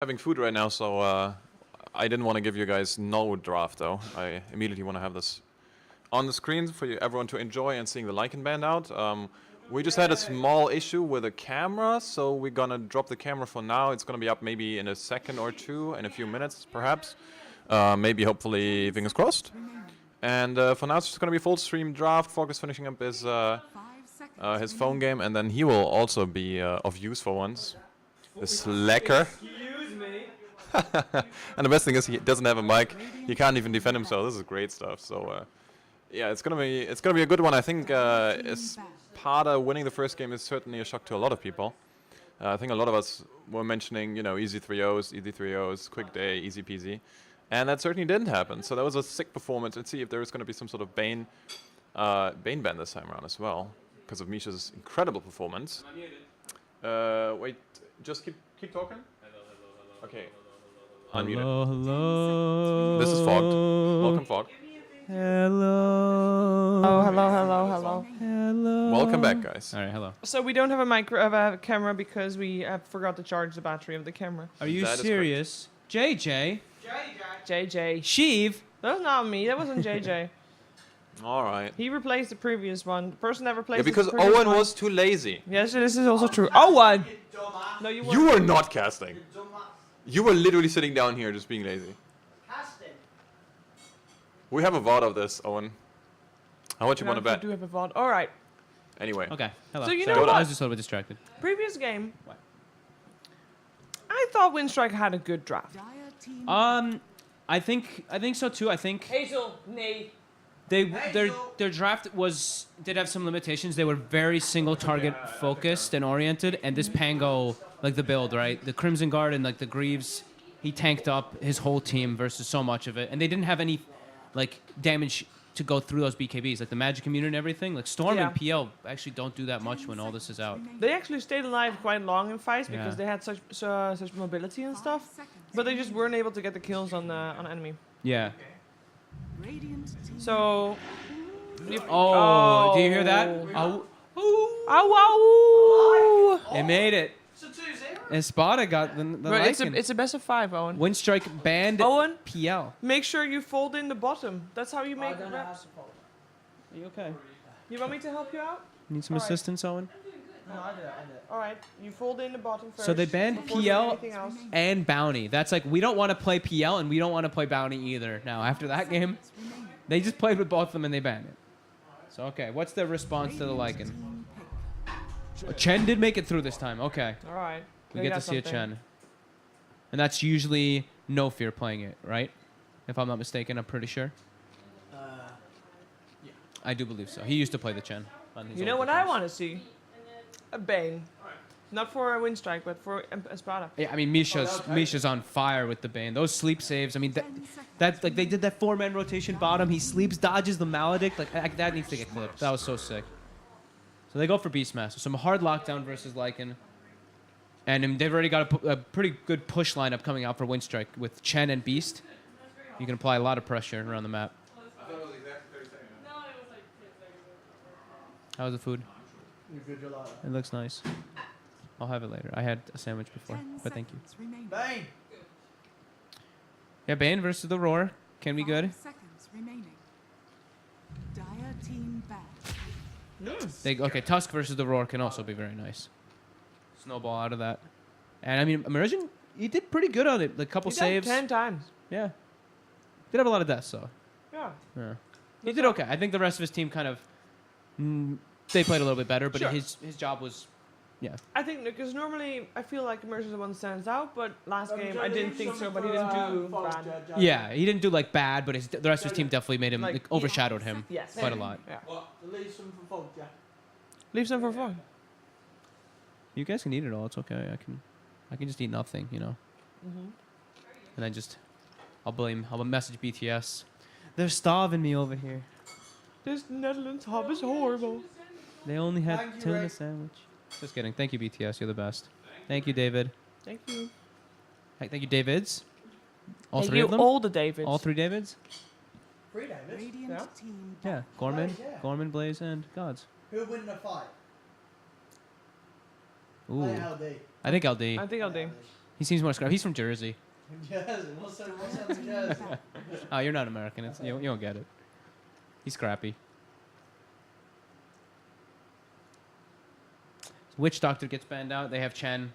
Having food right now, so I didn't want to give you guys no draft though. I immediately want to have this on the screen for you, everyone to enjoy and seeing the Lycan band out. We just had a small issue with the camera, so we're gonna drop the camera for now. It's gonna be up maybe in a second or two, in a few minutes perhaps. Maybe, hopefully, fingers crossed. And for now, it's just gonna be a full stream draft. Focus finishing up his phone game, and then he will also be of use for once. The slacker. And the best thing is he doesn't have a mic. He can't even defend himself. This is great stuff. So yeah, it's gonna be a good one. I think ESPADA winning the first game is certainly a shock to a lot of people. I think a lot of us were mentioning, you know, easy 3-0s, quick day, easy peasy, and that certainly didn't happen. So that was a sick performance. Let's see if there is going to be some sort of Bane ban this time around as well, because of Misha's incredible performance. Wait, just keep talking. Okay. Unmuted. Hello. This is Fogged. Welcome, Fogged. Hello. Oh, hello. Hello. Welcome back, guys. All right, hello. So we don't have a camera because we forgot to charge the battery of the camera. Are you That is serious? JJ? JJ. Sheev? That was not me. That wasn't JJ. All right. He replaced the previous one. The person that Yeah, replaced because the previous Owen one. was too lazy. Yes, this is also true. Owen! No, you weren't. You were not casting. You were literally sitting down here just being lazy. We have a VOD of this, Owen. How much you want to bet? do have a VOD. All right. Anyway. Okay, hello. So you Sorry, know I what? was just a little bit distracted. Previous game. What? I thought Winstrike had a good draft. I think so too. I think Hazel, nay. their draft did have some limitations. They were very single target focused and oriented, and this Pango, like the build, right? The Crimson Guard and like the Greaves, he tanked up his whole team versus so much of it, and they didn't have any like damage to go through those BKBs, like the Magic Immune and everything. Like Storm and PL actually don't do that much when all this is out. They actually stayed alive quite long in fights Yeah. because they had such mobility and stuff, but they just weren't able to get the kills on enemy. Yeah. So. Oh, do you hear that? Oh, Ow! they made it. ESPADA got the But Lycan. it's a best of 5, Owen. Winstrike banned Owen, PL. make sure you fold in the bottom. That's how you make reps. Are you okay? You want me to help you out? Need some Alright. assistance, Owen? No, I did. All right, you fold in the bottom first. So they banned before doing PL anything else. and Bounty. That's like, we don't want to play PL and we don't want to play Bounty either. Now, after that game, they just played with both of them and they banned it. So, okay, what's their response to the Lycan? Chen did make it through this time. Okay. All right. We They get to got see a something. Chen. And that's usually No Fear playing it, right? If I'm not mistaken, I'm pretty sure. Yeah. I do believe so. He used to play the Chen. On his You know old what I games. want to see? A Bane. Not for a Winstrike, but for Espada. Yeah, I mean, Misha's on fire with the Bane. Those sleep saves, I mean, that like they did that 4-man rotation bottom. He sleeps, dodges the Maledict. Like that needs to get clipped. That was so sick. So they go for Beastmaster. Some hard lockdown versus Lycan. And they've already got a pretty good push lineup coming out for Winstrike with Chen and Beast. You can apply a lot of pressure around the map. How's the food? It looks nice. I'll have it later. I had a sandwich before, but thank you. Bane! Yeah, Bane versus the Roar. Can be good. Okay, Tusk versus the Roar can also be very nice. Snowball out of that. And I mean, Immersion, he did pretty good on it. Like, couple He died saves. 10 times. Yeah. Did have a lot of deaths, so. Yeah. Yeah. He did okay. I think the rest of his team kind of, they played a little bit better, but Sure. his job was, yeah. I think because normally I feel like Immersion's the one that stands out, but last game I didn't think so, but he didn't do bad. Yeah, he didn't do like bad, but the rest of his team definitely made him, Like, like, overshadowed him Yes. quite a lot. Yeah. What? Leave some for Fog, yeah? Leave some for fun. You guys can eat it all. It's okay. I can just eat nothing, you know. Mm-hmm. And then I'll message BTS. They're starving me over here. This Netherlands hub is horrible. They only had Thank you, tuna Ray. sandwich. Just kidding. Thank you, BTS. You're the best. Thank you, David. Thank you. Hey, thank you, Davids. All Thank three you, of them? all the Davids. All three Davids? 3 Davis? Yeah. Yeah. Gorman, Yeah. Gorman, Blaze, and Gods. Who'll win the fight? Ooh. LD. I think LD. I think I'll do. He seems more scrappy. He's from Jersey. Jersey. What's that in Jersey? Oh, you're not American. You don't get it. He's scrappy. Witch Doctor gets banned out. They have Chen.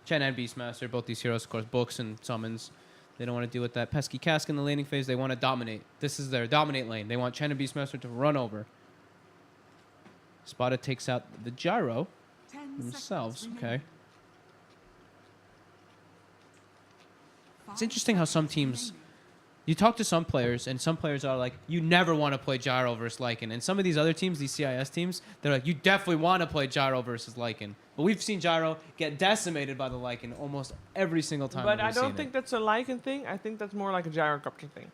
Chen and Beastmaster. Both these heroes, of course, books and summons. They don't want to deal with that pesky cask in the laning phase. They want to dominate. This is their dominate lane. They want Chen and Beastmaster to run over. ESPADA takes out the gyro themselves. Okay. It's interesting how some teams... You talk to some players, and some players are like, you never want to play gyro versus Lycan. And some of these other teams, these CIS teams, they're like, you definitely want to play gyro versus Lycan. But we've seen gyro get decimated by the Lycan almost every single time. But I don't think that's a Lycan thing. I think that's more like a gyrocopter thing.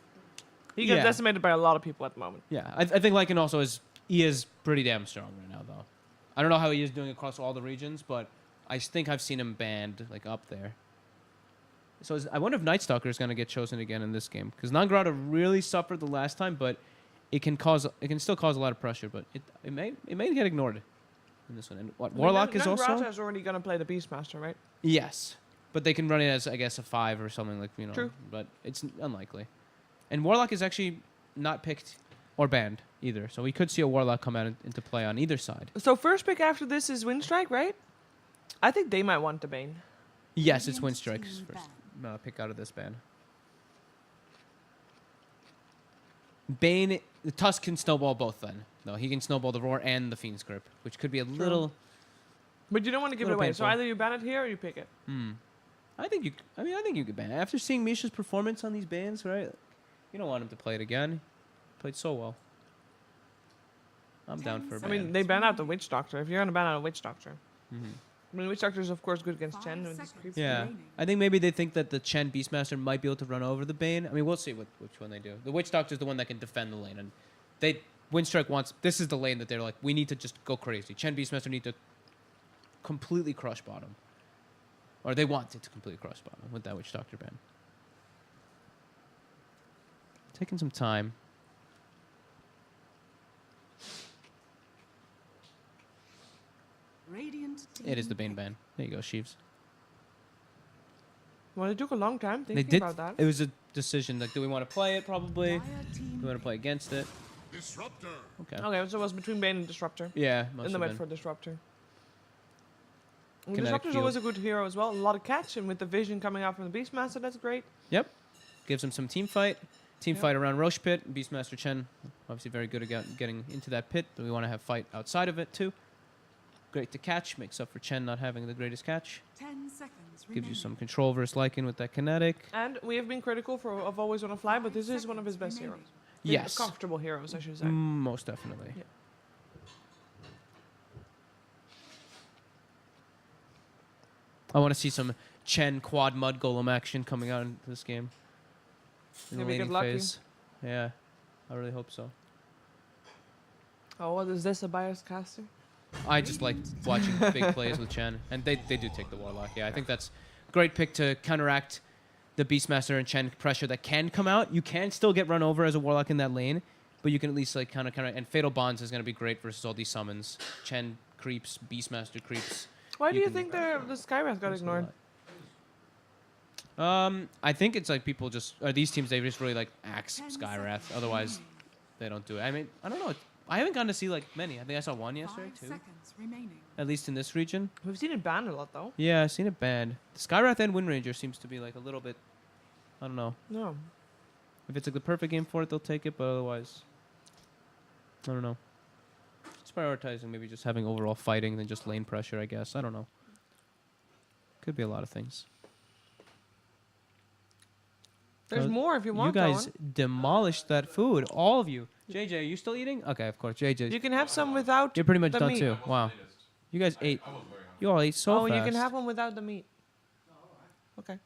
He gets decimated by a lot of people at the moment. Yeah, I think Lycan also is... He is pretty damn strong right now, though. I don't know how he is doing across all the regions, but I think I've seen him banned, like, up there. So I wonder if Night Stalker is going to get chosen again in this game, because Nangrata really suffered the last time, but it can still cause a lot of pressure, but it may get ignored in this one. And what Warlock is also Nangrata is already going to play the Beastmaster, right? yes, but they can run it as I guess a 5 or something like True. But it's unlikely. And Warlock is actually not picked or banned either, so we could see a Warlock come out into play on either side. So first pick after this is Winstrike, right? I think they might want the Bane. Yes, it's Winstrike's first pick out of this ban. Bane, the Tusk can snowball both then. No, he can snowball the Roar and the Fiend's Grip, which could be a little... But you don't want to give it Little away, painful. so either you ban it here or you pick it. I think you could ban it. After seeing Misha's performance on these bans, right? You don't want him to play it again. He played so well. I'm down for a I ban. mean, they ban out the Witch Doctor. If you're going to ban out a Witch Doctor. I mean, Witch Doctor is, of course, good against Chen with this creep. Yeah, I think maybe they think that the Chen Beastmaster might be able to run over the Bane. I mean, we'll see which one they do. The Witch Doctor is the one that can defend the lane, and Winstrike wants... This is the lane that they're like, we need to just go crazy. Chen Beastmaster need to completely crush bottom. Or they want it to completely crush bottom with that Witch Doctor ban. Taking some time. It is the Bane ban. There you go, Sheaves. Well, it took a long time They thinking did. about that. It was a decision. Like, do we want to play it? Probably. Do we want to play against it? Disruptor. Okay. Okay, so it was between Bane and Disruptor. Yeah, must In the have mid been. for Disruptor. And Kinetic Disruptor's field. always a good hero as well. A lot of catch, and with the vision coming out from the Beastmaster, that's great. Yep. Gives him some team fight. Team fight around Roche Pit. Beastmaster Chen, obviously very good at getting into that pit, but we want to have fight outside of it too. Great to catch. Makes up for Chen not having the greatest catch. 10 seconds Gives you some control versus Lycan with that kinetic. And we have been critical of Always Wanna Fly, but this is one of his best heroes. Yes. Comfortable heroes, I should say. Most definitely. Yeah. I want to see some Chen quad mud golem action coming out in this game. In the Maybe get laning lucky. phase. Yeah, I really hope so. Oh, what is this, a biased caster? I just like watching big plays with Chen, and they do take the Warlock. Yeah, I think that's a great pick to counteract the Beastmaster and Chen pressure that can come out. You can still get run over as a Warlock in that lane, but you can at least like counter. And Fatal Bonds is going to be great versus all these summons. Chen creeps, Beastmaster creeps. Why do you can- think the Skywrath got ignored? I think it's like people just these teams they just really like axe Skywrath. Otherwise, they don't do it. I mean, I don't know. I haven't gotten to see like many. I think I saw one yesterday 5 too. seconds remaining. At least in this region. We've seen it banned a lot, though. Yeah, I've seen it banned. Skywrath and Wind Ranger seems to be like a little bit. I don't know. No. If it's like the perfect game for it, they'll take it. But otherwise, I don't know. Just prioritizing maybe just having overall fighting than just lane pressure. I guess I don't know. Could be a lot of things. There's more if you want, You guys Owen. demolished that food, all of you. JJ, are you still eating? Okay, of course, JJ. You can have some without You're pretty much the done meat. too. Wow. You guys ate. You all ate so Oh, fast. you can have one without the meat. Okay.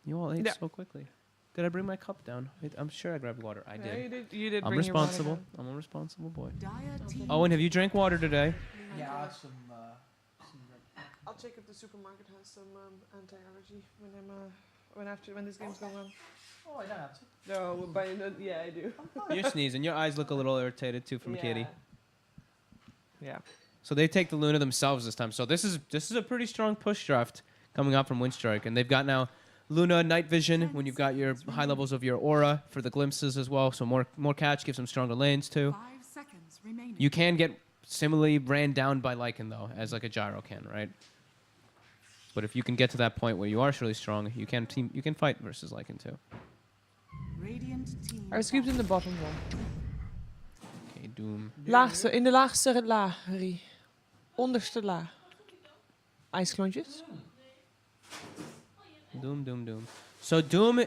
You all ate Yeah. so quickly. Did I bring my cup down? I'm sure I grabbed water. I Yeah, did. you did. You did. I'm bring your water responsible. down. I'm a responsible boy. Dire team Owen, have you drank water today? Yeah, I had some I'll check if the supermarket has some anti-allergy when this game's going on. Oh, I don't have to. No, but yeah, I do. You're sneezing. Your eyes look a little irritated too from Kitty. Yeah. So they take the Luna themselves this time. So this is a pretty strong push draft coming up from Winstrike. And they've got now Luna, Night Vision, when you've got your high levels of your aura for the glimpses as well. So more catch gives them stronger lanes too. 5 seconds remaining. You can get similarly ran down by Lycan though, as like a gyro can, right? But if you can get to that point where you are really strong, you can fight versus Lycan too. Radiant team. I scooped in the bottom one. Okay, Doom. Laagste, in de laagste laag, Harry. Onderste laag. IJsklontjes. Doom. So Doom,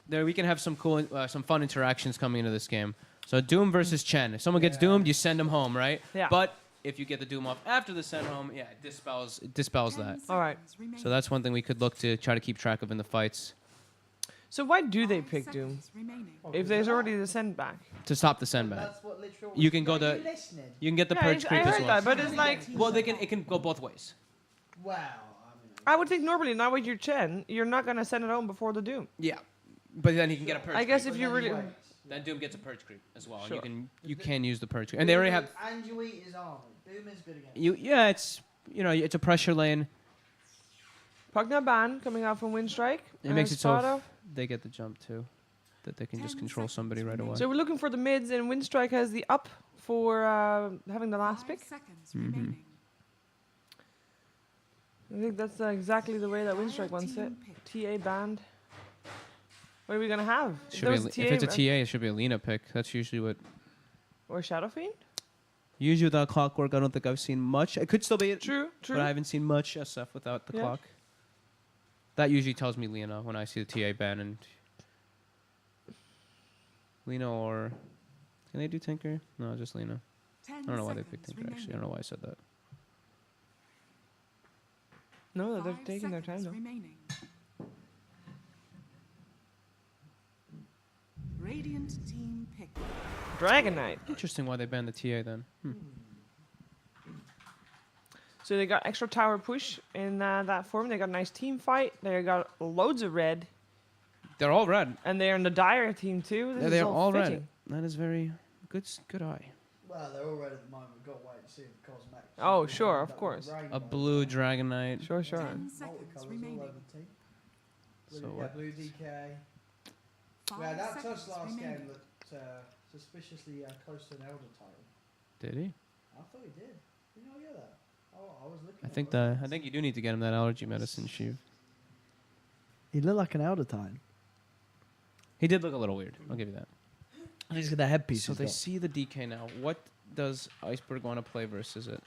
there we can have some cool, some fun interactions coming into this game. So Doom versus Chen. If someone gets doomed, you send them home, right? Yeah. But if you get the Doom off after the send home, yeah, it dispels that. All right. So that's one thing we could look to try to keep track of in the fights So why do they pick Doom? If there's already the send back. to stop the send back. That's what literal. You can go Are the- you listening? You can get the Yeah, purge I creep as heard well. that, but it's like, Well, it can go both ways. Wow. I would think normally now with your Chen, you're not gonna send it home before the Doom. Yeah, but then he can get a purge. I guess creep. if you really, Then Doom gets a purge creep as well. Sure. And you can use the purge creep, and they already have. And you eat his armor. Doom is good against. Yeah, it's it's a pressure lane. Pugna Ban coming out from Winstrike. It makes it so ESPADA. they get the jump too, that they can just control somebody right away. So we're looking for the mids, and Winstrike has the up for having the last 5 pick. seconds remaining. I think that's exactly the way that Winstrike wants it. TA banned. What are we gonna have? Should be if it's a TA, it should be a Lena pick. That's usually what. Or Shadow Fiend? Usually without clockwork, I don't think I've seen much. It could still be, True. but I haven't seen much SF without the Yeah. clock. That usually tells me Lena when I see the TA ban and Lena or can they do Tinker? No, just Lena. I don't know why they picked Tinker actually. I don't know why I said that. No, they're taking their time though. Remaining. Radiant team pick. Dragon Knight. Interesting why they banned the TA then. So they got extra tower push in that form. They got a nice team fight. They got loads of red. They're all red. And they're in the Dire team too. This Yeah, is they're all fitting. red. That is very good. Good eye. Well, they're all red at the moment. We've got to wait and see if Cosmetic. Oh, sure, of course. A blue Dragon Knight. Sure. 10 Multicolours seconds all remaining. over the team. So Blue, what? blue DK. 5 Yeah, that seconds touch last remaining. game looked suspiciously close to an Elder title. Did he? I thought he did. Did you not get that? Oh, I was looking. I at think it. I think you do need to get him that allergy medicine, Sheev. He looked like an Elder Titan. He did look a little weird. I'll give you that. He's got the headpiece. So he's they got. see the DK now. What does Iceberg want to play versus it?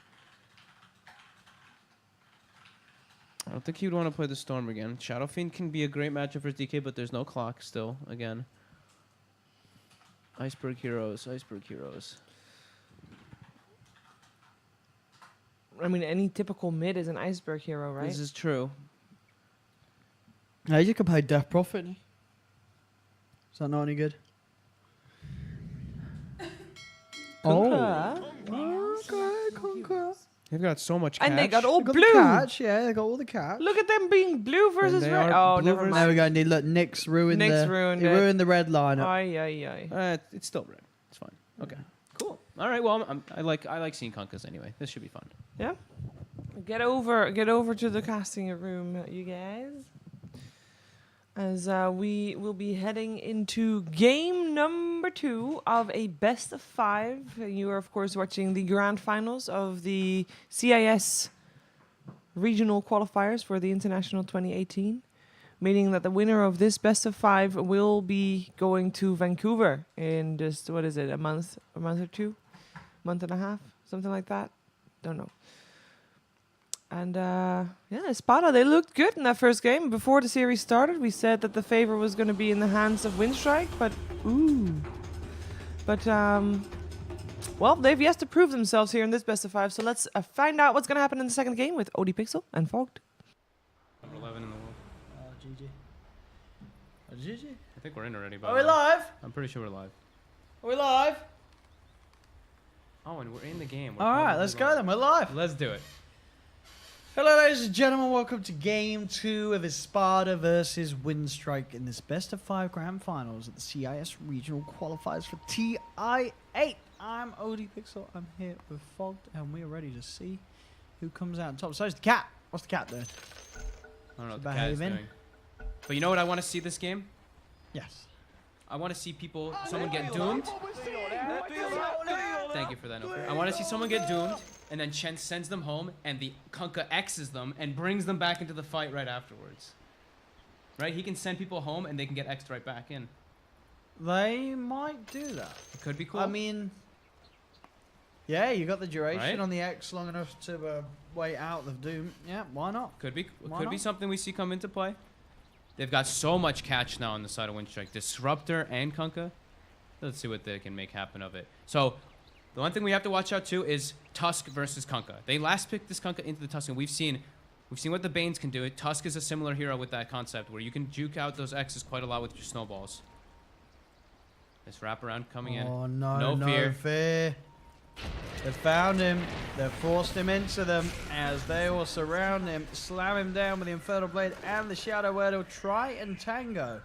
I don't think he'd want to play the Storm again. Shadow Fiend can be a great matchup for his DK, but there's no clock still, again. Iceberg Heroes. I mean, any typical mid is an Iceberg hero, right? This is true. No, you could play Death Prophet. Is that not any good? Conqueror. Conqueror. They've got so much catch. And they got all They got blue. the catch, yeah, they got all the catch. Look at them being blue versus they red. are Oh, blue never versus- There we mind. go. And look, Nick's ruined Nick's the. ruined he it. ruined the red lineup. Aye. It's still red. It's fine. Okay. Cool. All right. Well, I like seeing Conkas anyway. This should be fun. Yeah. Get over to the casting room, you guys. As we will be heading into game number 2 of a best of 5. You are, of course, watching the grand finals of the CIS regional qualifiers for the International 2018. Meaning that the winner of this best of 5 will be going to Vancouver in just, what is it, a month or two? Month and a half? Something like that? Don't know. And yeah, ESPADA, they looked good in that first game. Before the series started, we said that the favor was going to be in the hands of Winstrike, but well, they've yet to prove themselves here in this best of 5. So let's find out what's going to happen in the second game with OD Pixel and Fogged. Number 11 in the world. GG. GG. I think we're in already. Are we live? I'm pretty sure we're live. Are we live? Oh, and we're in the game. All right, let's go then. We're live. Let's do it. Hello, ladies and gentlemen. Welcome to Game 2 of ESPADA versus Winstrike in this best of 5 grand finals at the CIS Regional Qualifiers for TI8 I'm OD Pixel. I'm here with Fogged, and we're ready to see who comes out on top. So it's the cat. What's the cat doing? I don't know what the cat is Behaving. doing. But you know what I want to see this game? Yes. I want to see someone get doomed. Thank you for that, Nofer. I want to see someone get doomed, and then Chen sends them home, and the Kunkka X's them and brings them back into the fight right afterwards. Right? He can send people home, and they can get X'd right back in. They might do that. It could be cool. I mean, yeah, you got the duration Right? on the X long enough to wait out the Doom. Yeah, why not? Could be Why could be not? something we see come into play. They've got so much catch now on the side of Winstrike. Disruptor and Kunkka. Let's see what they can make happen of it. So, the one thing we have to watch out too is Tusk versus Kunkka. They last picked this Kunkka into the Tusk, and we've seen what the Banes can do. Tusk is a similar hero with that concept, where you can juke out those X's quite a lot with your snowballs. This wraparound coming in. Oh, no, No no fear. fear. They found him. They forced him into them as they all surround him, slam him down with the Infernal Blade and the Shadow Word. He'll try and tango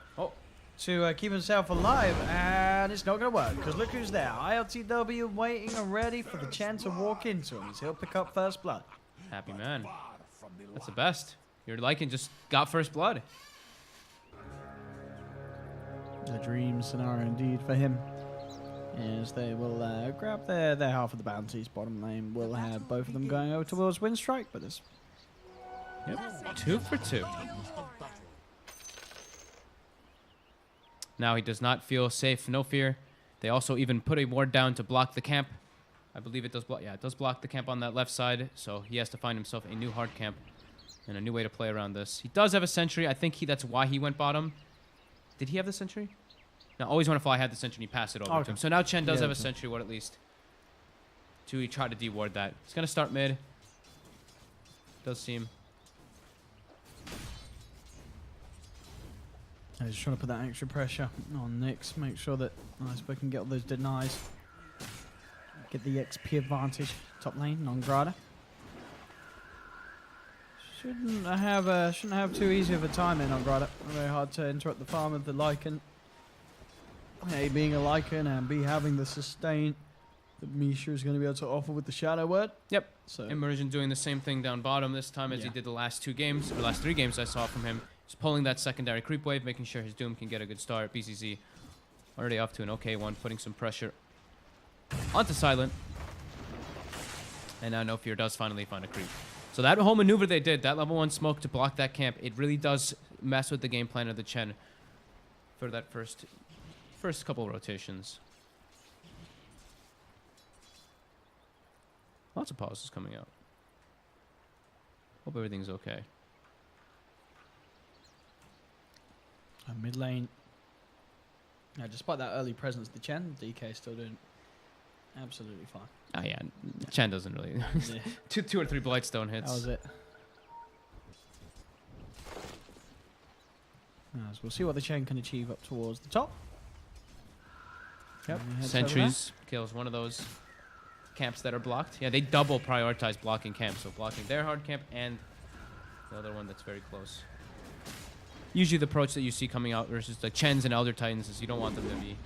to keep himself alive, and it's not going to work because look who's there. ILTW waiting and ready for the Chen to walk into him as he'll pick up first blood. Happy man. That's the best. Your Lycan just got first blood. A dream scenario indeed for him. As they will grab their half of the bounties. Bottom lane will have both of them going over towards Winstrike, but this. Yep. 2 for 2. Now he does not feel safe. No fear. They also even put a ward down to block the camp. I believe it does block. Yeah, it does block the camp on that left side. So he has to find himself a new hard camp and a new way to play around this. He does have a sentry. I think that's why he went bottom. Did he have the sentry? No, Always Wanna Fly had the sentry and he passed it over to him. So now Chen does have a sentry ward at least. He tried to de-ward that. He's going to start mid. Does seem. I was trying to put that extra pressure on Nyx. Make sure that Iceberg can get all those denies. Get the XP advantage. Top lane, non-grata. Shouldn't have too easy of a time in non-grata. Very hard to interrupt the farm of the Lycan. A, being a Lycan, and B, having the sustain that Misha is going to be able to offer with the Shadow Word. Yep. So Immersion doing the same thing down bottom this time as he did the last 2 games, or last 3 games I saw from him. He's pulling that secondary creep wave, making sure his Doom can get a good start. BCZ already off to an okay one, putting some pressure onto Silent. And now No Fear does finally find a creep. So that whole maneuver they did, that level 1 smoke to block that camp, it really does mess with the game plan of the Chen for that first couple rotations. Lots of pauses coming out. Hope everything's okay. mid lane. Now, despite that early presence, the Chen, DK is still doing absolutely fine. Oh yeah, Chen doesn't really. Yeah. two or three Blightstone hits. That was it. As we'll see what the Chen can achieve up towards the top. Yep. Sentries kills one of those camps that are blocked. Yeah, they double prioritize blocking camps, so blocking their hard camp and the other one that's very close. Usually the approach that you see coming out versus the Chens and Elder Titans is you don't want them to be doing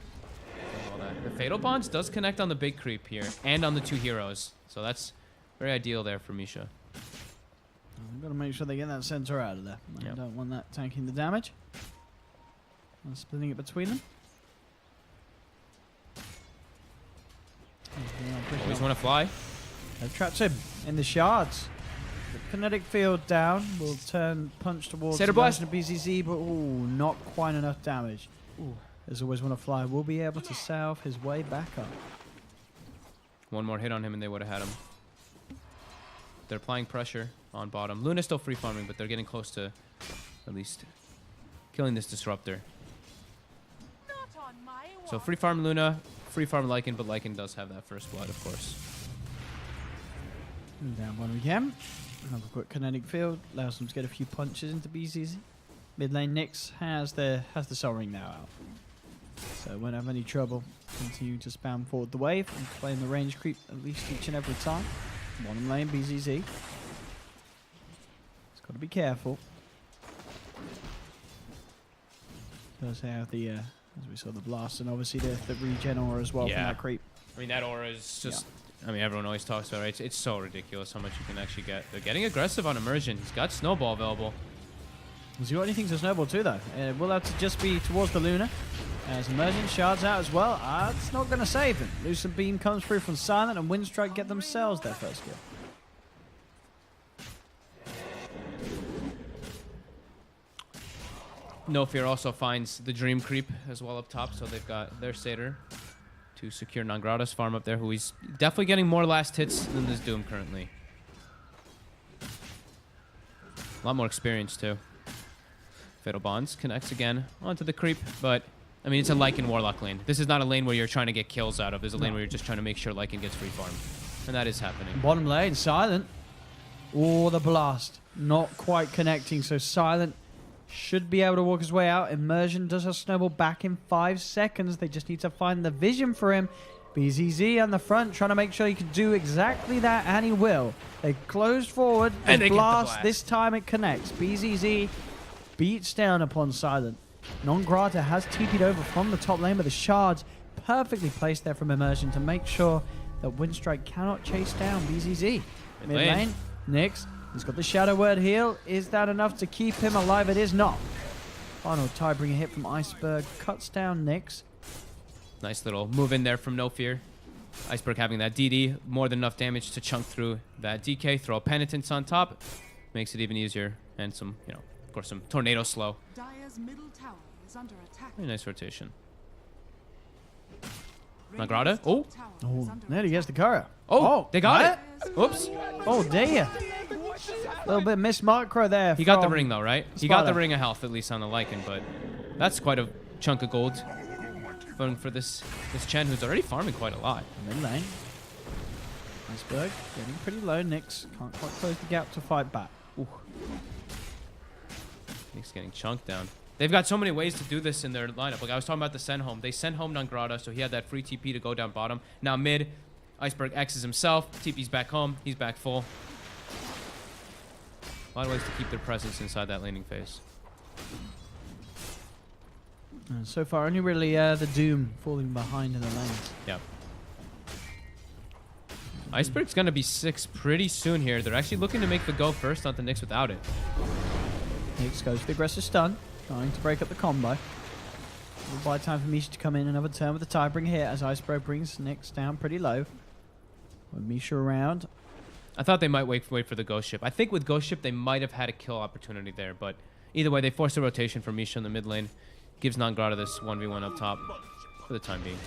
all that. The Fatal Bonds does connect on the big creep here and on the 2 heroes, so that's very ideal there for Misha. I've got to make sure they get that center out of there. I Yep. don't want that tanking the damage. I'm splitting it between them. Always Want to Fly. They've trapped him in the shards. The kinetic field down will turn punch towards Satyr the Blast. of BZZ, but ooh, not quite enough damage. Ooh. As Always Want to Fly will be able to salve his way back up. One more hit on him and they would have had him. They're applying pressure on bottom. Luna's still free farming, but they're getting close to at least killing this disruptor. So free farm Luna, free farm Lycan, but Lycan does have that first blood, of course. And down one again. Another quick kinetic field allows them to get a few punches into BZZ. Mid lane Nyx has the Soul Ring now out, so won't have any trouble. Continue to spam forward the wave and playing the range creep at least each and every time. Bottom lane BZZ. It's got to be careful. Does have the as we saw the blast and obviously the regen aura as well from that creep. I mean, that aura is just... I mean, everyone always talks about it. It's so ridiculous how much you can actually get. They're getting aggressive on Immersion. He's got Snowball available. Has he got anything to Snowball too, though? It will have to just be towards the Luna. As Immersion shards out as well. It's not going to save him. Lucent Beam comes through from Silent, and Winstrike get themselves their first kill. No Fear also finds the Dream Creep as well up top, so they've got their Satyr to secure Nangrada's farm up there, who he's definitely getting more last hits than this Doom currently. A lot more experience too. Fatal Bonds connects again onto the creep, but I mean, it's a Lycan Warlock lane. This is not a lane where you're trying to get kills out of. There's a lane where you're just trying to make sure Lycan gets free farm. And that is happening. Bottom lane, Silent. Oh, the blast. Not quite connecting, so Silent should be able to walk his way out. Immersion does have Snowball back in 5 seconds. They just need to find the vision for him. BZZ on the front, trying to make sure he can do exactly that, and he will. They close forward, and they blast. get the blast. This time it connects. BZZ beats down upon Silent. Non-Grata has TP'd over from the top lane, but the shards perfectly placed there from Immersion to make sure that Winstrike cannot chase down BZZ. Mid lane, Nyx. He's got the Shadow Word heal. Is that enough to keep him alive? It is not. Final Tidebringer hit from Iceberg. Cuts down Nyx. Nice little move in there from No Fear. Iceberg having that DD. More than enough damage to chunk through that DK. Throw a Penitence on top. Makes it even easier. And some, you know, of course, some Tornado Slow. Dire's middle tower is under attack. Very nice rotation. Nangrata. Oh. Oh, there he gets the courier. Oh, they got what? it. Oops. Oh, dear. A little bit missed macro there. He got the ring, though, right? He got the ESPADA. ring of health, at least on the Lycan, but that's quite a chunk of gold for this Chen, who's already farming quite a lot. Mid lane. Iceberg getting pretty low. Nyx can't quite close the gap to fight back. Ooh. Nyx getting chunked down. They've got so many ways to do this in their lineup. Like I was talking about the send home. They sent home Nangrata, so he had that free TP to go down bottom. Now mid, Iceberg X's himself. TP's back home. He's back full. A lot of ways to keep their presence inside that laning phase. And so far, only really the Doom falling behind in the lane. Yeah. Iceberg's going to be 6 pretty soon here. They're actually looking to make the go first onto Nyx without it. Nyx goes for the aggressive stun, trying to break up the combo. Will buy time for Misha to come in another turn with the Tidebringer here as Iceberg brings Nyx down pretty low. With Misha around. I thought they might wait for the Ghost Ship. I think with Ghost Ship, they might have had a kill opportunity there, but either way, they forced a rotation for Misha in the mid lane. Gives Nangrata this 1v1 up top for the time being.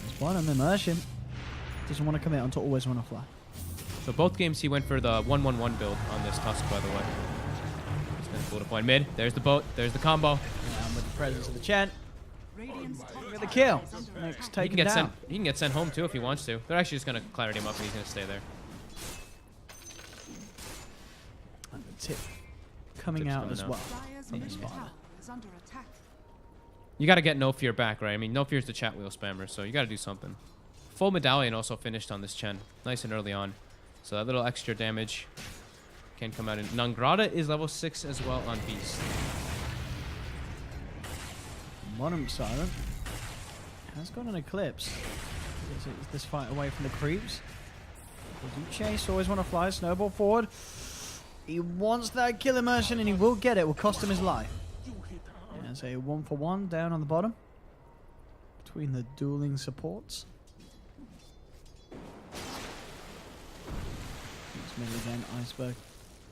There's one on Immersion. Doesn't want to commit onto always want to fly. So both games he went for the 1-1-1 build on this Tusk, by the way. He's going to pull to point mid. There's the boat. There's the combo. And with the presence of the Chen, Radiant's top look at the kill. tower is under Nyx attack. taken down. He can get sent home too if he wants to. They're actually just going to clarity him up and he's going to stay there. And the tip coming Tip's out coming as out. well. Dire's From the middle spot. tower is under attack. You got to get No Fear back, right? I mean, No Fear's the chat wheel spammer, so you got to do something. Full medallion also finished on this Chen. Nice and early on. So that little extra damage can come out. And Nangrata is level 6 as well on Beast. Bottom Silent has got an Eclipse. Is this fight away from the creeps? They do chase, always want to fly. Snowball forward. He wants that kill Immersion and he will get it. Will cost him his life. There's a 1-for-1 down on the bottom between the dueling supports. It's middle again. Iceberg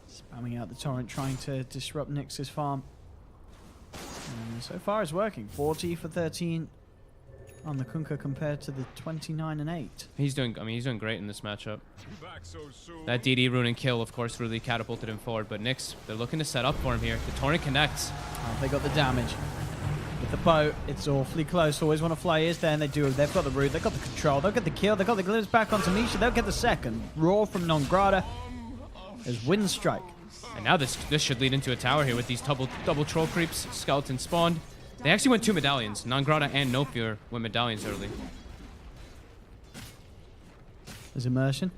spamming out the torrent, trying to disrupt Nyx's farm. And so far it's working. 40 for 13 on the Kunkka compared to the 29 and 8. He's doing great in this matchup. That DD rune and kill, of course, really catapulted him forward. But Nyx, they're looking to set up for him here. The torrent connects. They got the damage. With the boat, it's awfully close. Always want to fly is there, and they do. They've got the root, they've got the control, they'll get the kill, they've got the glimpse back onto Misha, they'll get the second. Raw from Nangrata. There's Winstrike. And now this should lead into a tower here with these double troll creeps. Skeleton spawned. They actually went 2 medallions. Nangrata and No Fear went medallions early. There's Immersion.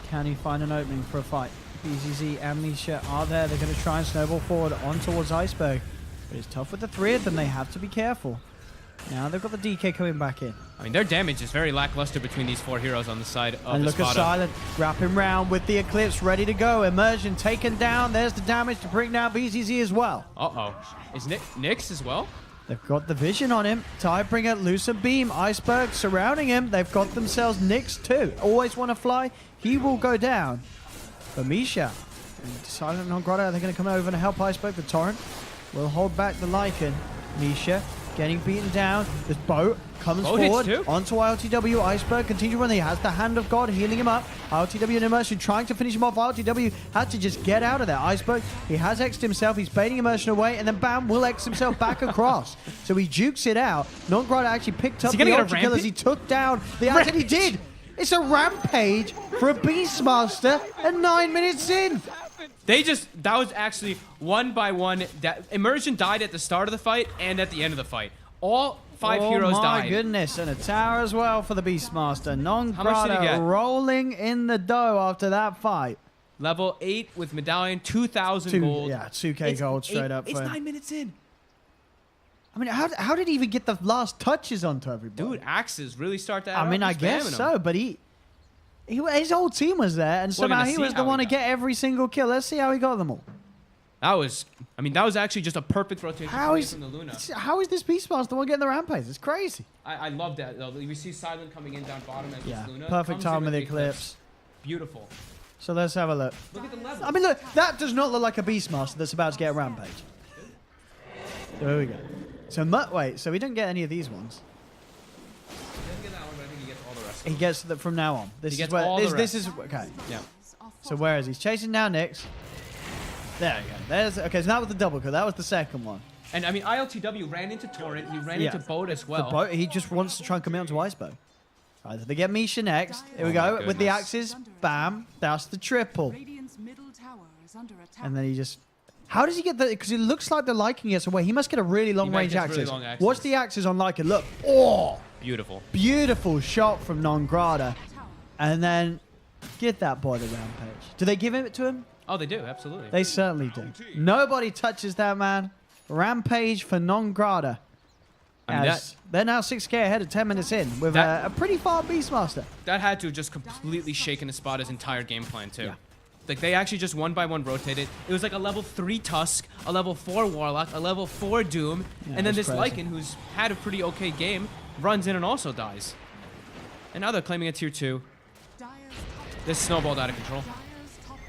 Can he find an opening for a fight? BZZ and Misha are there. They're going to try and snowball forward on towards Iceberg. But it's tough with the 3 of them. They have to be careful. Now they've got the DK coming back in. I mean, their damage is very lackluster between these 4 heroes on the side of And the look at Espada. Silent wrapping round with the Eclipse ready to go. Immersion taken down. There's the damage to bring down BZZ as well. Uh-oh. Is Nyx as well? They've got the vision on him. Tidebringer, Lucid Beam, Iceberg surrounding him. They've got themselves Nyx too. Always want to fly. He will go down. But Misha and Silent and Grotto, they're going to come over and help Iceberg. The Torrent will hold back the Lycan. Misha getting beaten down. This boat comes Boat hits forward too. onto ILTW. Iceberg continue to run. He has the Hand of God healing him up. ILTW and Immersion trying to finish him off. ILTW had to just get out of there. Iceberg, he has X'd himself. He's baiting Immersion away. And then bam, will X himself back across. So he jukes it out. Non-Grad actually picked up he the gonna get a Ultra Kill as he took down the Axe. And he did. It's a rampage for a Beastmaster and 9 minutes in. That was actually 1 by 1. Immersion died at the start of the fight and at the end of the fight. All 5 heroes Oh died. my goodness, and a tower as well for the Beastmaster. How much did he get? Rolling in the dough after that fight. Level 8 with medallion, 2,000 gold. Yeah, 2k gold straight up It's for him. 9 minutes in. I mean, how did he even get the last touches onto everybody? Dude, axes really start to add I mean, up. I He's guess spamming so, them. but his whole team was there, and somehow gonna he see was the how he one to got get every single kill. Let's see how he got them all. That was actually just a perfect rotation How is from the Luna. this Beastmaster the one getting the rampage? It's crazy. I love that, though. We see Silent coming in down bottom as Yeah, this Luna. perfect comes in time with the Eclipse. Beautiful. So let's have a look. Look at the level. I mean, look, that does not look like a Beastmaster that's about to get a rampage. There we go. So, wait, so we don't get any of these ones. He doesn't get that one, but I think he gets all the rest. He gets that from now on. This He is gets where all the this rest. is okay. Yeah. So where is he? He's chasing down Nyx. There you go. There's okay. So that was the double kill. That was the second one. And I mean, ILTW ran into Torrent. He ran Yeah. into Boat as well. The boat. He just wants to try and come out to Iceberg. Right, so they get Misha next. Here we Oh go my with the goodness. axes. Bam. That's the triple. Radiant's middle tower is under attack. And then he just. How does he get the? Because it looks like the Lycan gets away. He must get a really long might range get really axis. long axes. Watch the axes on Lycan. Look. Oh, Beautiful. beautiful shot from Non-Grada. And then get that boy the rampage. Do they give it to him? Oh, they do, absolutely. They certainly do. Nobody touches that man. Rampage for Non-Grada. I mean, As they're now 6k ahead at 10 minutes in with That- a pretty far Beastmaster. That had to have just completely shaken Espada's entire game plan, too. Yeah. Like, they actually just 1 by 1 rotated. It was like a level 3 Tusk, a level 4 Warlock, a level 4 Doom, Yeah, and then it's this crazy. Lycan, who's had a pretty okay game, runs in and also dies. And now they're claiming a tier 2. Dyer's This snowballed out of control. top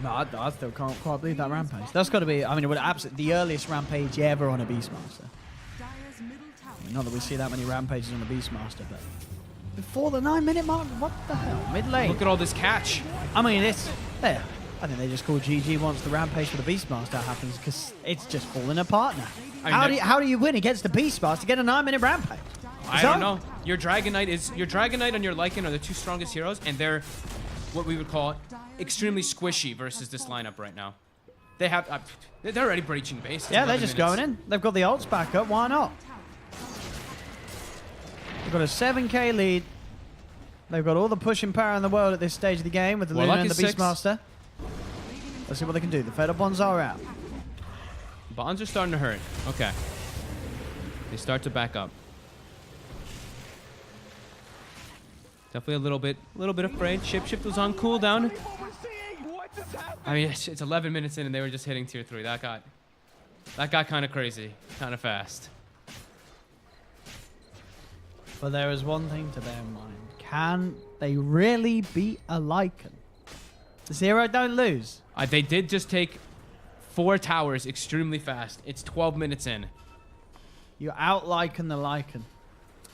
tower. No, I still can't quite believe that rampage. That's got to be, I mean, it would absolutely the earliest rampage ever on a Beastmaster. Dyer's middle tower. Not that we see that many rampages on a Beastmaster, but before the 9-minute mark, what the hell? Mid lane. Look at all this catch. I mean, it's there. I think they just call GG once the rampage for the Beastmaster happens because it's just falling apart now. I mean, How do you win against the Beastmaster? Get a 9-minute rampage. I So- don't know. Your Dragon Knight and your Lycan are the 2 strongest heroes, and they're what we would call extremely squishy versus this lineup right now. They have they're already breaching base. It's Yeah, they're 11 just minutes. going in. They've got the ults back up. Why not? They've got a 7k lead. They've got all the pushing power in the world at this stage of the game with the Warlock Luna and the is 6. Beastmaster. Let's see what they can do. The Fed up bonds are out. Bonds are starting to hurt. Okay. They start to back up. Definitely a little bit afraid. Shapeshift was on cooldown. I mean, it's 11 minutes in and they were just hitting tier 3. That got kind of crazy, kind of fast. But there is one thing to bear in mind. Can they really beat a Lycan? 0 don't lose. They did just take 4 towers extremely fast. It's 12 minutes in. You out Lycan the Lycan.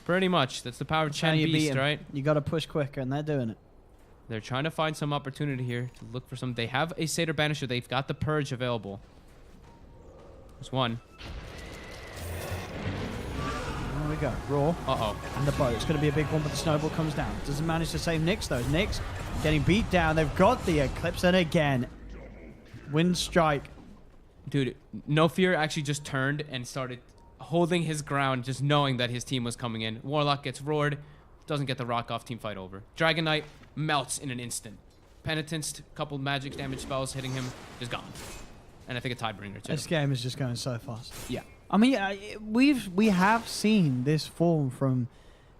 Pretty much. That's the power of That's how Chen you beat Beast, 'em. right? You got to push quicker, and they're doing it. They're trying to find some opportunity here to look for some. They have a Satyr Banisher. They've got the Purge available. There's one. There we go. Raw. Uh-oh. And the boat. It's going to be a big one, but the snowball comes down. Doesn't manage to save Nyx, though. Nyx getting beat down. They've got the Eclipse, and again, Winstrike. Dude, No Fear actually just turned and started holding his ground, just knowing that his team was coming in. Warlock gets roared, doesn't get the rock off, team fight over. Dragon Knight melts in an instant. Penitence, couple magic damage spells hitting him, is gone. And I think a Tidebringer too. This game is just going so fast. Yeah. I mean, we have seen this form from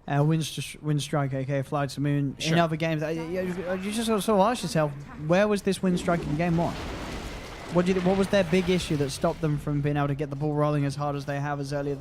Winstrike, aka FlyToMoon, Sure. in other games. You just sort of ask yourself, where was this Winstrike in game 1? What was their big issue that stopped them from being able to get the ball rolling as hard as they have as early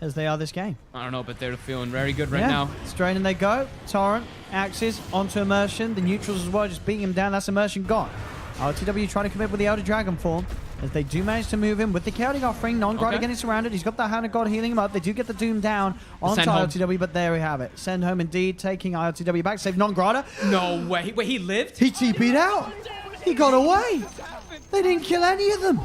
as they are this game? I don't know, but they're feeling very good right now. Straight in they go. Torrent, Axis, onto Immersion. The neutrals as well, just beating him down. That's Immersion gone. RTW trying to commit with the Elder Dragon form, as they do manage to move him with the Chaotic Offering. Non-Grada Okay. getting surrounded. He's got the Hand of God healing him up. They do get the Doom down onto Send home. ILTW, but there we have it. Send home indeed, taking ILTW back. Save Non-Grada. No way. Wait, he lived? He TP'd out. He got away. They didn't kill any of them.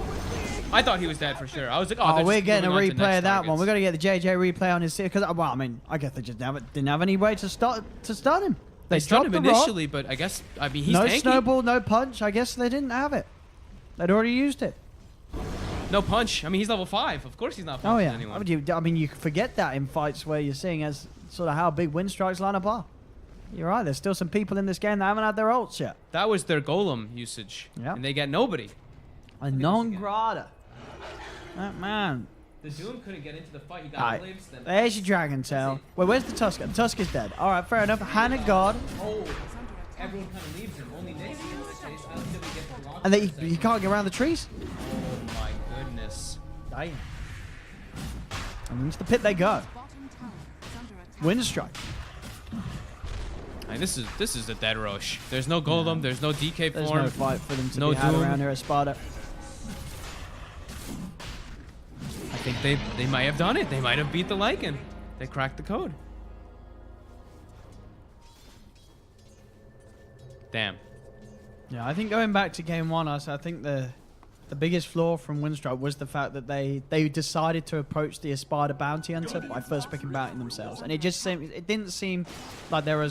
I thought he was dead for sure. I was like, oh, Oh, they're we're just getting a moving on to replay next of that one. targets. We're going to get the JJ replay on his... Because, well, I mean, I guess they just didn't have any way to stun him. They stunned him dropped the rock. initially, but I guess, I mean, he's No tanky. snowball, no punch. I guess they didn't have it. They'd already used it. No punch. I mean, he's level 5. Of course he's not Oh, punching yeah. anyone. I mean, you forget that in fights where you're seeing as sort of how big Winstrike's lineup are. You're right. There's still some people in this game that haven't had their ults yet. That was their golem usage. Yeah. And they get nobody. A non-grata. That man. The Doom couldn't get into the fight. He got Alright. lives. Then There's your Dragon Tail. Wait, where's the Tusker? The Tusker's dead. All right, fair enough. Hand of God. oh, everyone kind of leaves him. Only Nick gets the chase. I don't think we get the block And for a he second. can't get around the trees. Oh my goodness. Damn. And into the pit they go. Bottom tower is under attack. Winstrike. I mean, this is a dead rush. There's no golem. There's no DK There's form. no fight for them to No be had Doom. around here at ESPADA. I think they might have done it. They might have beat the Lycan. They cracked the code. Damn. Yeah, I think going back to game 1, I think the biggest flaw from Winstrike was the fact that they decided to approach the ESPADA bounty hunter by first picking bounty themselves, and it didn't seem like they were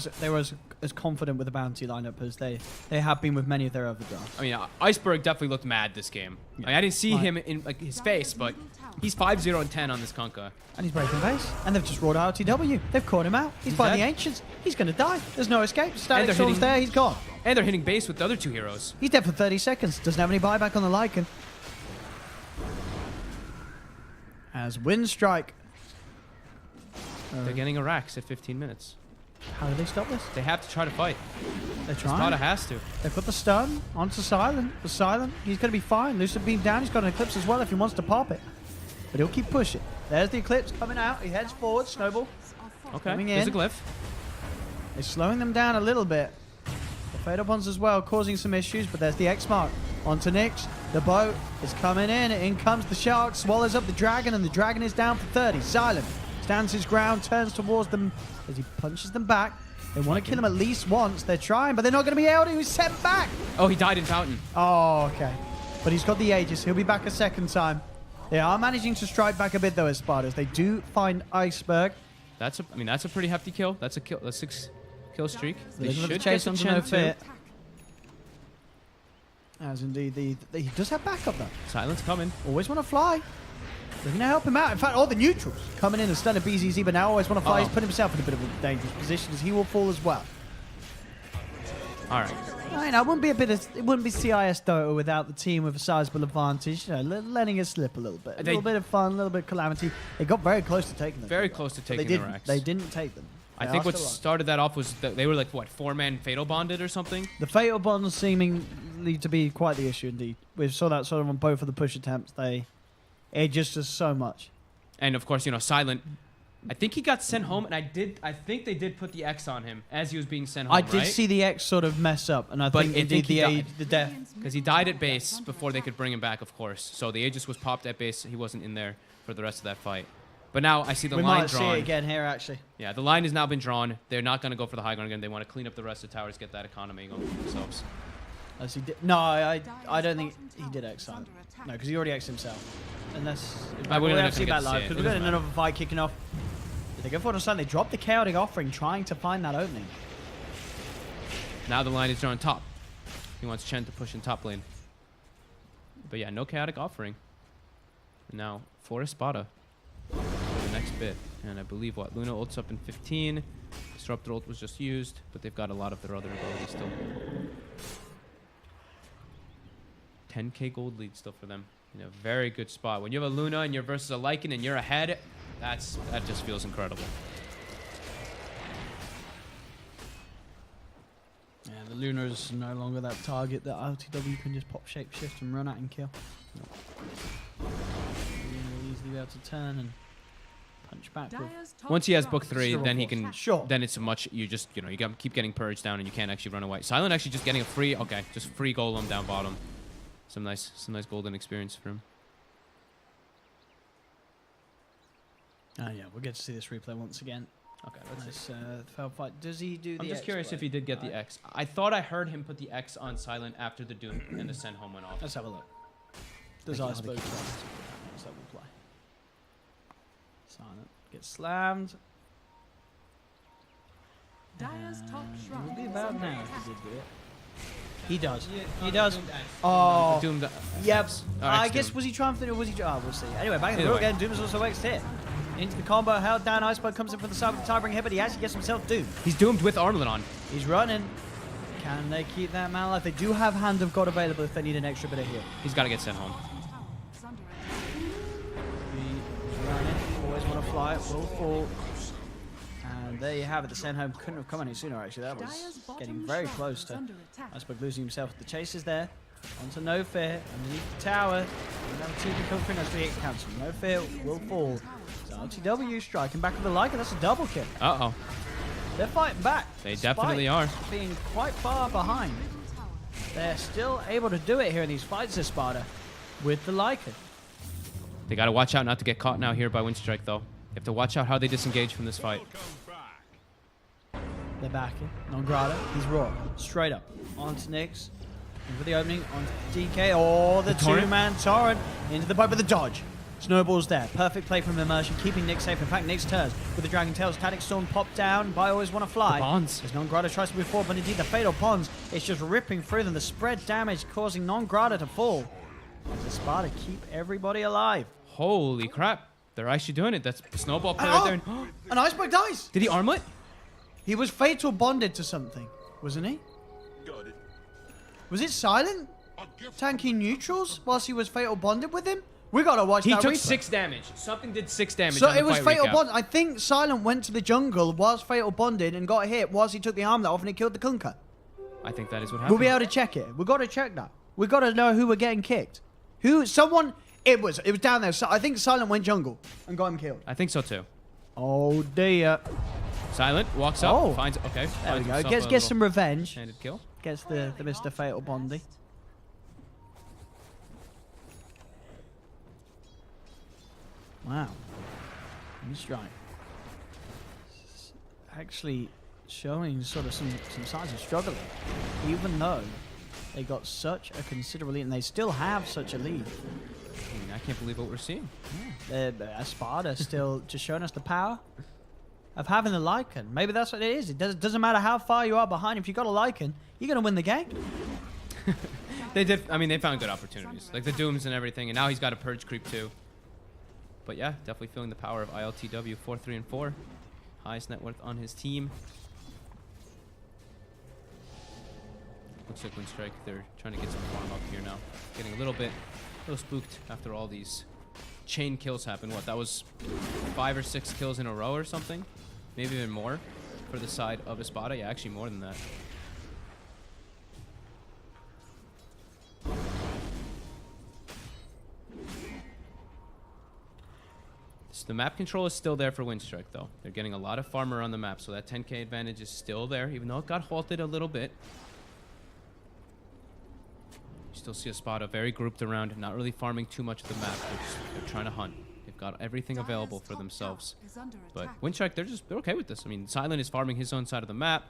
as confident with the bounty lineup as they have been with many of their other drafts. I mean, Iceberg definitely looked mad this game. I mean, I didn't see him in like his face, but he's 5-0 and 10 on this Kunkka. And he's breaking base, and they've just roared out RTW. They've caught him out. He's by the dead. Ancients. He's going to die. There's no escape. Static they're Storm's hitting- there. He's gone. And they're hitting base with the other 2 heroes. He's dead for 30 seconds. Doesn't have any buyback on the Lycan. As Winstrike. They're getting a Rax at 15 minutes. How do they stop this? They have to try to fight. They're Spada trying. has to. They put the stun onto Silent. The Silent, he's going to be fine. Lucid beam down. He's got an Eclipse as well if he wants to pop it. But he'll keep pushing. There's the Eclipse coming out. He heads forward. Snowball. Okay, Coming there's a in. glyph. They're slowing them down a little bit. The Fatal Bonds as well, causing some issues. But there's the X mark. Onto Nyx. The boat is coming in. In comes the Shark. Swallows up the Dragon. And the Dragon is down for 30. Silent stands his ground. Turns towards them as he punches them back. They want to kill him at least once. They're trying, but they're not going to be able to. He's sent back. Oh, he died in Fountain. Oh, okay. But he's got the Aegis. He'll be back a second time. They are managing to strike back a bit, though, as Spartans. They do find Iceberg. That's a pretty hefty kill. That's a kill. That's 6 kill streak. They Looking for the should chase get the onto no Chen too. fit. As indeed, he does have backup, though. Silence coming. Always want to fly. They're going to help him out. In fact, all the neutrals coming in and stunning BZZ, but now always want to fly. Uh-oh. He's put himself in a bit of a dangerous position as he will fall as well. All right. I know, it wouldn't be CIS Dota without the team with a sizable advantage. You know, letting it slip a little bit. A little bit of fun, a little bit of calamity. They got very close to taking them. Very close to But taking the Rax. They didn't take them. I They think are what still on. started that off was that they were like, what, 4-man fatal bonded or something? The Fatal Bonds seemingly to be quite the issue indeed. We saw that sort of on both of the push attempts. It just does so much. And of course, Silent. I think he got sent home, and I think they did put the X on him as he was being sent home. I did see the X sort of mess up, and I But think I indeed think the death. because he died at base before they could bring him back, of course. So the Aegis was popped at base. He wasn't in there for the rest of that fight. But now I see the We line might see drawn. it again here, actually. Yeah, the line has now been drawn. They're not going to go for the high ground again. They want to clean up the rest of the towers, get that economy going for themselves. As he did. No, I don't think he did X on. No, because he already X'd himself. Unless I wouldn't we'll have see to get that to live see it. because It we've got doesn't another fight kicking off. They go for it on Sunday. They drop the Chaotic Offering, trying to find that opening. Now the line is drawn top. He wants Chen to push in top lane. But yeah, no Chaotic Offering. Now, for ESPADA for the next bit. And I believe, Luna ults up in 15. Disruptor ult was just used, but they've got a lot of their other abilities still. 10k gold lead still for them. in a very good spot. When you have a Luna and you're versus a Lycan and you're ahead, that just feels incredible. Yeah, the Luna is no longer that target that LTW can just pop shape shift and run at and kill. Luna will easily be able to turn and punch back. Once he has book 3, then he can. Sure. Then it's much. You just keep getting purged down and you can't actually run away. Silent actually just getting a free. Okay, just free golem down bottom. Some nice golden experience for him. Yeah, we'll get to see this replay once again. Okay, let's see. Foul fight. Does he do the I'm just X curious play? if he did get the X. I thought I heard him put the X on Silent after the Doom and the send home went off. Let's have a look. Does Thank you. Iceberg try? Let's have a play. Silent gets slammed. Dyer's top It shrine would be is about under now if attack. he did do it. He does. He does. Oh. Doom. Yep. I X guess Doom. was he triumphant or was he? Oh, we'll see. Anyway, back in the Either room way. again. Doom is also X'd here. Into the combo, held down. Iceberg comes in for the side with the tie-bring hit, but he actually gets himself doomed. He's doomed with armlet on. He's running. Can they keep that man alive? They do have Hand of God available if they need an extra bit of heal. He's got to get sent home. Tower is under attack. He's running. Always want to fly. Will fall. And there you have it. The send home couldn't have come any sooner, actually. That Dyer's was bottom getting very shrine close is to under attack. Iceberg losing himself. The chase is there. Onto No Fear. Underneath the tower. Another team can come through. That's the cancel. No Fear will fall. So LTW striking back with the Lycan. That's a double kill. Uh-oh. They're fighting back. They despite definitely are. being quite far behind. Tower. They're still able to do it here in these fights, ESPADA, with the Lycan. They got to watch out not to get caught now here by Winstrike, though. You have to watch out how they disengage from this fight. They're backing. Non-Grata. He's raw. Straight up. Onto Nyx. Into the opening. Onto DK. Oh, the torrent. two-man torrent. Into the pipe with the dodge. Snowball's there. Perfect play from Immersion, keeping Nyx safe. In fact, Nyx turns with the Dragon Tails. Tactic Storm popped down. By Always Want to Fly. The bonds. As Non-Grata tries to move forward, but indeed the Fatal Bonds is just ripping through them. The spread damage causing Non-Grata to fall. As ESPADA keep everybody alive. Holy crap. They're actually doing it. That's snowball play right there. An Iceberg dies. Did he armlet? He was Fatal Bonded to something, wasn't he? Was it Silent? Tanking neutrals whilst he was Fatal Bonded with him? We gotta watch He that took replay. 6 damage. Something did 6 damage. So on the it was fight Fatal recap. Bond. I think Silent went to the jungle whilst Fatal Bonded and got hit whilst he took the armlet off and he killed the Kunkka. I think that is what We'll happened. be able to check it. We gotta check that. We gotta know who we're getting kicked. Someone. It was down there. So I think Silent went jungle and got him killed. I think so too. Oh dear. Silent walks up, Oh. finds. Okay. There we finds go. himself a Gets little some revenge. handed kill. Gets the Mr. Fatal Bondy. Wow. Winstrike. Actually showing sort of some signs of struggling. Even though they got such a considerable lead, and they still have such a lead. I mean, I can't believe what we're seeing. ESPADA still just showing us the power of having the Lycan. Maybe that's what it is. It doesn't matter how far you are behind. If you got a Lycan, you're going to win the game. They did. I mean, they found good opportunities, like the Dooms and everything, and now he's got a purge creep too. But yeah, definitely feeling the power of ILTW 4-3-4, highest net worth on his team. Looks like Winstrike, they're trying to get some farm up here now. Getting a little spooked after all these chain kills happen. What, that was 5 or 6 kills in a row or something? Maybe even more for the side of ESPADA. Yeah, actually more than that. So the map control is still there for Winstrike, though. They're getting a lot of farmer on the map, so that 10k advantage is still there, even though it got halted a little bit. You still see ESPADA very grouped around, not really farming too much of the map. They're trying to hunt. They've got everything available for themselves. But Winstrike, they're okay with this. I mean, Silent is farming his own side of the map.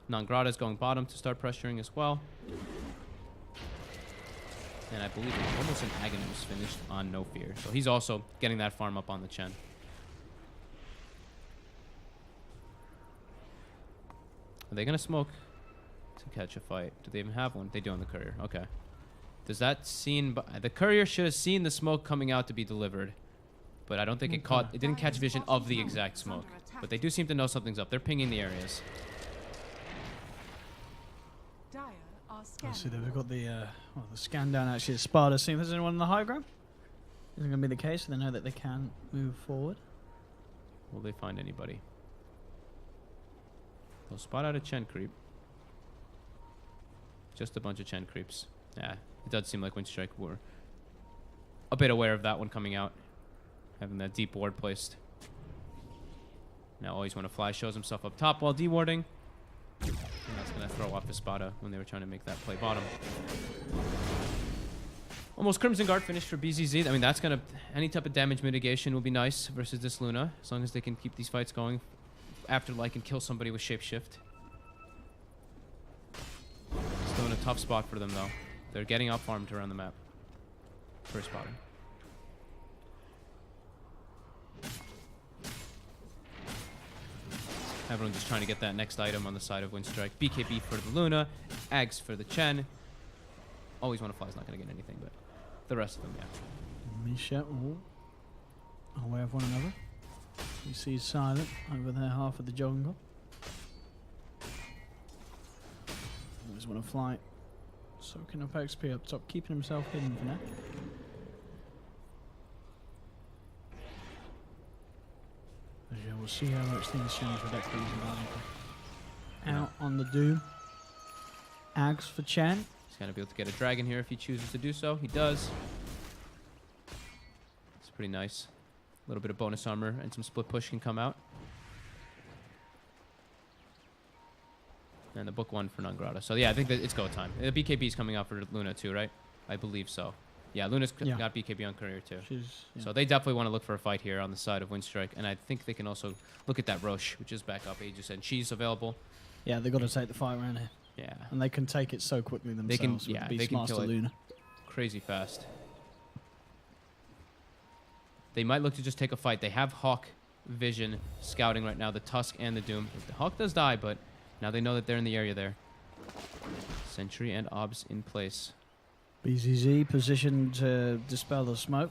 Non-Grata is going bottom to start pressuring as well. And I believe almost an Aghanim finished on No Fear. So he's also getting that farm up on the Chen. Are they going to smoke to catch a fight? Do they even have one? They do on the courier. Okay. Does that scene... The courier should have seen the smoke coming out to be delivered. But I don't think it caught... It didn't catch vision of the exact smoke. But they do seem to know something's up. They're pinging the areas. Let's see, they've got the scan down actually. ESPADA, seeing if there's anyone on the high ground. isn't going to be the case. They know that they can move forward. Will they find anybody? They'll spot out a Chen creep. Just a bunch of Chen creeps. Yeah, it does seem like Winstrike were a bit aware of that one coming out. Having that deep ward placed. Now always when a fly shows himself up top while dewarding. And that's going to throw off ESPADA when they were trying to make that play bottom. Almost Crimson Guard finished for BZZ. I mean, that's going to... Any type of damage mitigation will be nice versus this Luna. As long as they can keep these fights going. After like and kill somebody with Shapeshift. Still in a tough spot for them, though. They're getting out-farmed around the map. For ESPADA. Everyone just trying to get that next item on the side of Winstrike. BKB for the Luna. Ags for the Chen. Always want to fly is not going to get anything, but the rest of them, yeah. Misha, aware of one another. You see Silent over there, half of the jungle. Always want to fly. Soaking up XP up top, keeping himself hidden for now. Yeah, we'll see how much things change with that freezing out on the Doom. Ags for Chen. He's going to be able to get a dragon here if he chooses to do so. He does. It's pretty nice. A little bit of bonus armor and some split push can come out. And the book one for Nangrata. So yeah, I think that it's go time. The BKB is coming out for Luna too, right? I believe so. Yeah, Luna's got BKB on courier too. So they definitely want to look for a fight here on the side of Winstrike. And I think they can also look at that Roche, which is back up. Aegis and Cheese available. Yeah, they've got to take the fight around here. Yeah. And they can take it so quickly themselves with the they can Beastmaster kill it Luna. Crazy fast. They might look to just take a fight. They have Hawk Vision scouting right now, the Tusk and the Doom. The Hawk does die, but now they know that they're in the area there. Sentry and Obs in place. BZZ positioned to dispel the smoke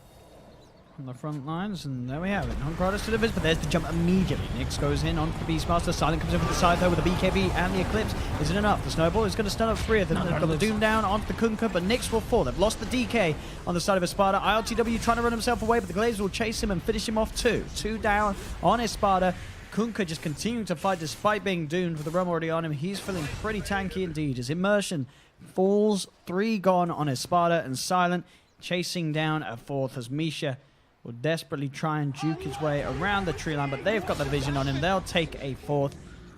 on the front lines, and there we have it. Nangrata delivers, but there's the jump immediately. Nyx goes in onto the Beastmaster. Silent comes in from the side though with the BKB and the Eclipse. Isn't enough. The Snowball is going to stun up 3 of them. They've got the Doom down onto the Kunkka, but Nyx will fall. They've lost the DK on the side of ESPADA. ILTW trying to run himself away, but the Glaives will chase him and finish him off too. 2 down on ESPADA. Kunkka just continuing to fight despite being doomed with the rum already on him. He's feeling pretty tanky indeed. His immersion falls, 3 gone on ESPADA, and Silent chasing down a 4th as Misha will desperately try and juke his way around the tree line, but they've got the vision on him. They'll take a 4th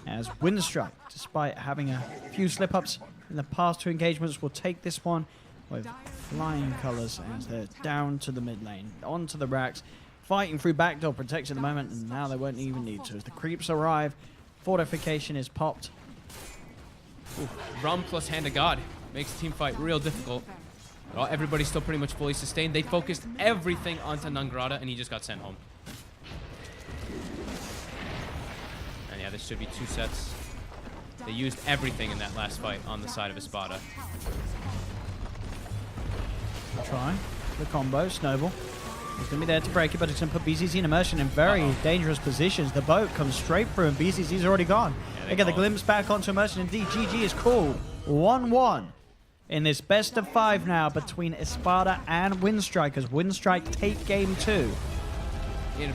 as Winstrike, despite having a few slip-ups in the past 2 engagements, will take this one with flying colours as they're down to the mid lane, onto the racks, fighting through backdoor protection at the moment, and now they won't even need to. As the creeps arrive, fortification is popped. Ooh, Rum plus Hand of God makes the team fight real difficult. Well, everybody's still pretty much fully sustained. They focused everything onto Nangrata, and he just got sent home. And yeah, this should be 2 sets. They used everything in that last fight on the side of ESPADA. Try the combo, Snowball. He's going to be there to break it, but it's going to put BZZ in immersion in very dangerous positions. The boat comes straight through, and BZZ's already gone. Yeah, they get the glimpse back onto immersion. Indeed, GG is called 1-1 in this best of 5 now between ESPADA and Winstrike, as Winstrike take game 2. In a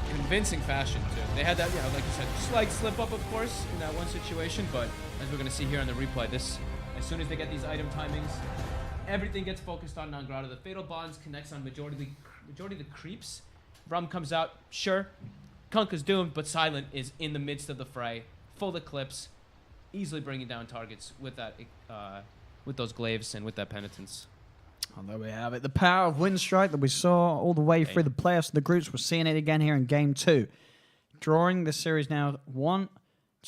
convincing fashion, too. They had that, like you said, slight slip-up, of course, in that one situation, but as we're going to see here on the replay, as soon as they get these item timings, everything gets focused on Nangrata. The Fatal Bonds connects on majority of the creeps. Rum comes out, sure. Kunkka's doomed, but Silent is in the midst of the fray. Full Eclipse, easily bringing down targets with that, with those glaives and with that penitence. Oh, there we have it. The power of Winstrike that we saw all the way through the playoffs and the groups. We're seeing it again here in game 2. Drawing this series now 1-1.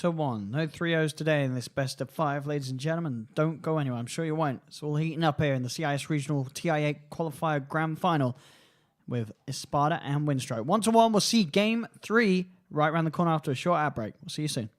No 3-0s today in this best of 5, ladies and gentlemen. Don't go anywhere. I'm sure you won't. It's all heating up here in the CIS Regional TI8 Qualifier Grand Final with ESPADA and Winstrike. 1-1. We'll see game 3 right around the corner after a short ad break. We'll see you soon.